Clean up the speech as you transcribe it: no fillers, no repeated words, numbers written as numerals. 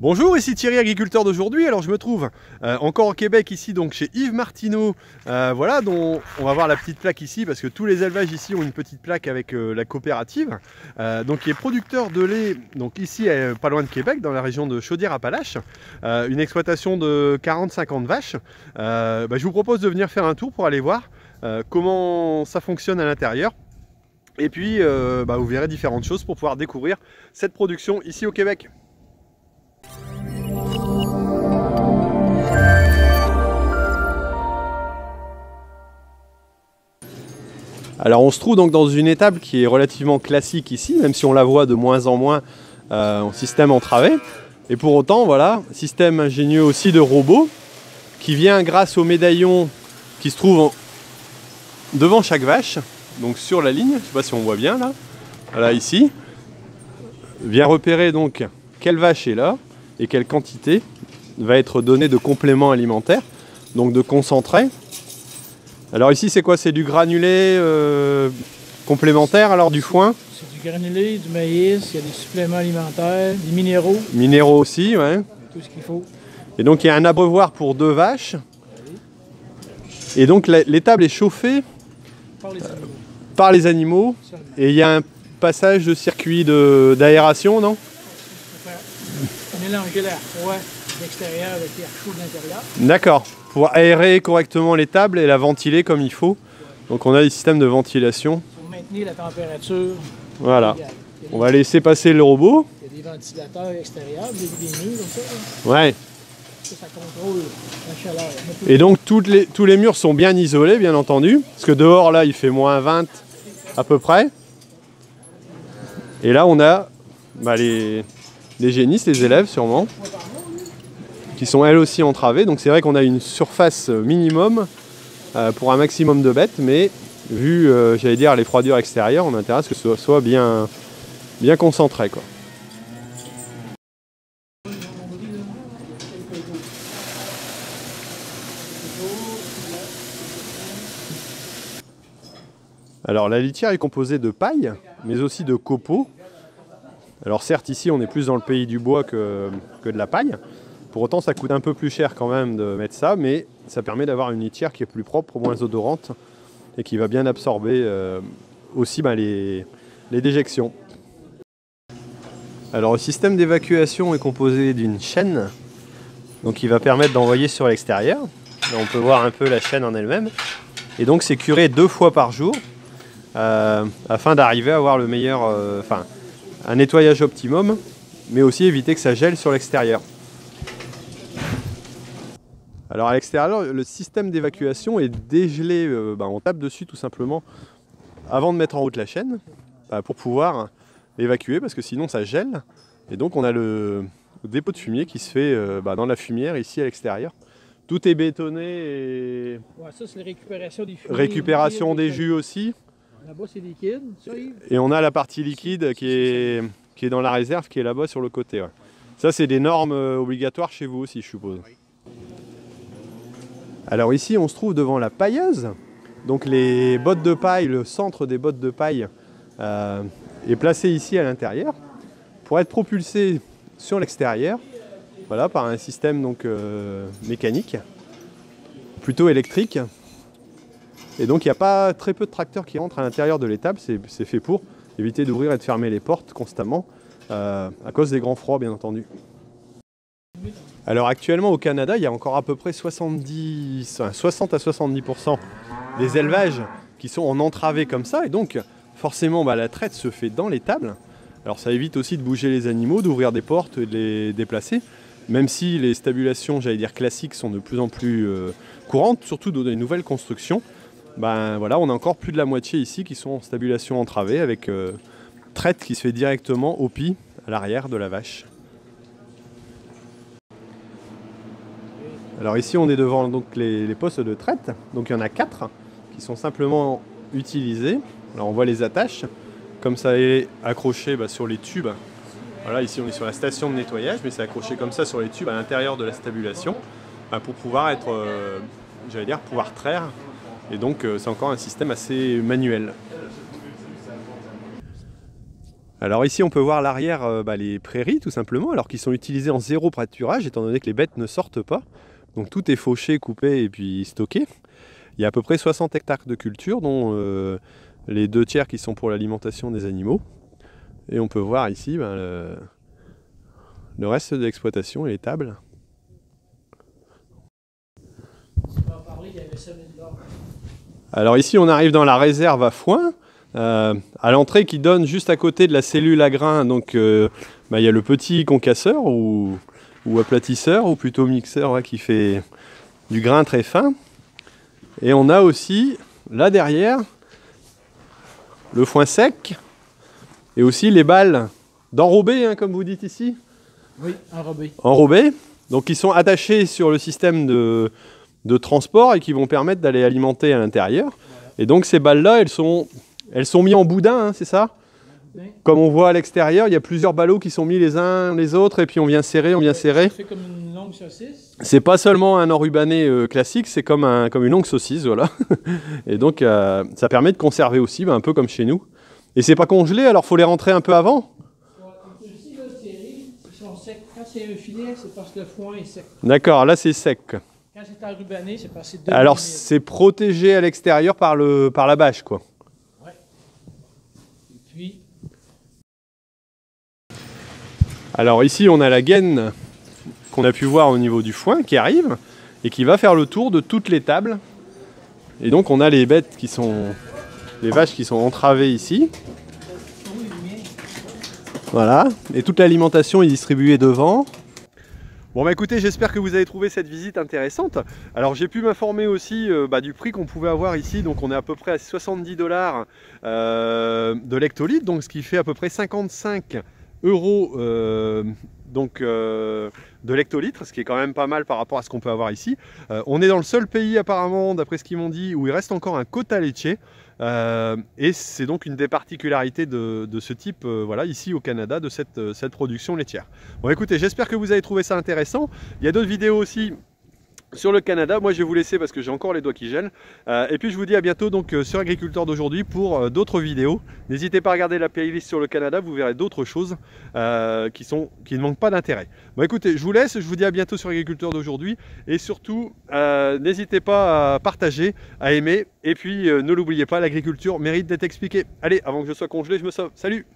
Bonjour, ici Thierry, agriculteur d'aujourd'hui. Alors je me trouve encore au Québec ici, donc chez Yves Martineau. Voilà, dont on va voir la petite plaque ici parce que tous les élevages ici ont une petite plaque avec la coopérative. Donc il est producteur de lait, donc ici pas loin de Québec, dans la région de Chaudière-Appalaches. Une exploitation de 40-50 vaches. Je vous propose de venir faire un tour pour aller voir comment ça fonctionne à l'intérieur. Et puis vous verrez différentes choses pour pouvoir découvrir cette production ici au Québec. Alors on se trouve donc dans une étable qui est relativement classique ici, même si on la voit de moins en moins en système entravé. Et pour autant, voilà, système ingénieux aussi de robot qui vient grâce au médaillon qui se trouve devant chaque vache, donc sur la ligne, je ne sais pas si on voit bien là, voilà ici, vient repérer donc quelle vache est là et quelle quantité va être donnée de compléments alimentaires, donc de concentré. Alors ici c'est quoi? C'est du granulé complémentaire, alors du foin? C'est du granulé, du maïs, il y a des suppléments alimentaires, des minéraux. Minéraux aussi, ouais. Tout ce qu'il faut. Et donc il y a un abreuvoir pour 2 vaches. Et donc l'étable est chauffée par les animaux. Et il y a un passage de circuit d'aération, non? Mélanger l'air froid de l'extérieur avec l'air chaud de l'intérieur. D'accord. Pour aérer correctement l'étable et la ventiler comme il faut. Donc on a des systèmes de ventilation. Pour maintenir la température. Voilà. On va laisser passer le robot. Il y a des ventilateurs extérieurs, des murs comme ça. Ouais. Ça contrôle la chaleur. Et donc tous les murs sont bien isolés, bien entendu. Parce que dehors là il fait moins 20 à peu près. Et là on a les génisses, les élèves sûrement, qui sont elles aussi entravées. Donc c'est vrai qu'on a une surface minimum pour un maximum de bêtes, mais vu j'allais dire les froidures extérieures, on a intérêt à ce que ce soit bien concentré, quoi. Alors la litière est composée de paille, mais aussi de copeaux. Alors certes ici on est plus dans le pays du bois que de la paille. Pour autant ça coûte un peu plus cher quand même de mettre ça, mais ça permet d'avoir une litière qui est plus propre, moins odorante et qui va bien absorber aussi les déjections. Alors le système d'évacuation est composé d'une chaîne, donc qui va permettre d'envoyer sur l'extérieur. Là on peut voir un peu la chaîne en elle-même. Et donc c'est curé 2 fois par jour afin d'arriver à avoir le meilleur, un nettoyage optimum, mais aussi éviter que ça gèle sur l'extérieur. Alors à l'extérieur, le système d'évacuation est dégelé, on tape dessus tout simplement avant de mettre en route la chaîne pour pouvoir l'évacuer parce que sinon ça gèle. Et donc on a le dépôt de fumier qui se fait dans la fumière ici à l'extérieur. Tout est bétonné et ouais, ça c'est la récupération des fumiers. Récupération des jus aussi. Là-bas c'est liquide, ça Yves. Et on a la partie liquide qui est dans la réserve qui est là-bas sur le côté. Ouais. Ça c'est des normes obligatoires chez vous aussi je suppose. Alors ici on se trouve devant la pailleuse. Donc les bottes de paille, le centre des bottes de paille est placé ici à l'intérieur pour être propulsé sur l'extérieur, voilà, par un système donc, mécanique, plutôt électrique. Et donc il n'y a pas très peu de tracteurs qui rentrent à l'intérieur de l'étable, c'est fait pour éviter d'ouvrir et de fermer les portes constamment à cause des grands froids bien entendu. Alors actuellement au Canada, il y a encore à peu près 60 à 70% des élevages qui sont en entravé comme ça, et donc forcément la traite se fait dans l'étable. Alors ça évite aussi de bouger les animaux, d'ouvrir des portes et de les déplacer, même si les stabulations, j'allais dire classiques, sont de plus en plus courantes, surtout dans les nouvelles constructions. Voilà, on a encore plus de la moitié ici qui sont en stabulation entravée avec traite qui se fait directement au pied à l'arrière de la vache. Alors ici on est devant donc, les postes de traite, donc il y en a 4 qui sont simplement utilisés. Alors on voit les attaches, comme ça est accroché sur les tubes. Voilà, ici on est sur la station de nettoyage, mais c'est accroché comme ça sur les tubes à l'intérieur de la stabulation pour pouvoir être, pouvoir traire. Et donc c'est encore un système assez manuel. Alors ici on peut voir l'arrière, les prairies tout simplement, alors qu'ils sont utilisés en zéro pâturage étant donné que les bêtes ne sortent pas. Donc tout est fauché, coupé et puis stocké. Il y a à peu près 60 hectares de culture, dont les 2/3 qui sont pour l'alimentation des animaux. Et on peut voir ici le reste de l'exploitation et les tables. Alors ici on arrive dans la réserve à foin, à l'entrée qui donne juste à côté de la cellule à grains. Donc il y a le petit concasseur ou aplatisseur, ou plutôt mixeur qui fait du grain très fin. Et on a aussi là derrière le foin sec et aussi les balles d'enrobé, comme vous dites ici. Oui, enrobé. Enrobé, donc ils sont attachés sur le système de transport et qui vont permettre d'aller alimenter à l'intérieur. Voilà. Et donc ces balles-là, elles sont mises en boudin, c'est ça? Comme on voit à l'extérieur, il y a plusieurs ballots qui sont mis les uns les autres et puis on vient serrer, Ça fait comme une longue saucisse. C'est pas seulement un enrubané classique, c'est comme une longue saucisse, voilà. Et donc ça permet de conserver aussi, un peu comme chez nous. Et c'est pas congelé, alors faut les rentrer un peu avant? Ici, là, ils sont secs. Quand c'est un filet, c'est parce que le foin est sec. D'accord, là c'est sec. Quand c'est enrubané, c'est parce que c'est alors c'est protégé à l'extérieur par la bâche, quoi. Ouais. Et puis... Alors ici on a la gaine qu'on a pu voir au niveau du foin qui arrive et qui va faire le tour de toutes les tables. Et donc on a les bêtes les vaches qui sont entravées ici. Voilà, et toute l'alimentation est distribuée devant. Bon écoutez, j'espère que vous avez trouvé cette visite intéressante. Alors j'ai pu m'informer aussi du prix qu'on pouvait avoir ici. Donc on est à peu près à 70 $ de l'hectolitre, donc ce qui fait à peu près 55 € de l'hectolitre, ce qui est quand même pas mal par rapport à ce qu'on peut avoir ici. On est dans le seul pays apparemment, d'après ce qu'ils m'ont dit, où il reste encore un quota laitier. Et c'est donc une des particularités de ce type, ici au Canada, de cette production laitière. Bon écoutez, j'espère que vous avez trouvé ça intéressant. Il y a d'autres vidéos aussi sur le Canada. Moi je vais vous laisser parce que j'ai encore les doigts qui gèlent. Et puis je vous dis à bientôt donc sur Agriculteur d'aujourd'hui pour d'autres vidéos. N'hésitez pas à regarder la playlist sur le Canada, vous verrez d'autres choses qui ne manquent pas d'intérêt. Bon écoutez, je vous laisse, je vous dis à bientôt sur Agriculteur d'aujourd'hui. Et surtout, n'hésitez pas à partager, à aimer. Et puis ne l'oubliez pas, l'agriculture mérite d'être expliquée. Allez, avant que je sois congelé, je me sauve. Salut!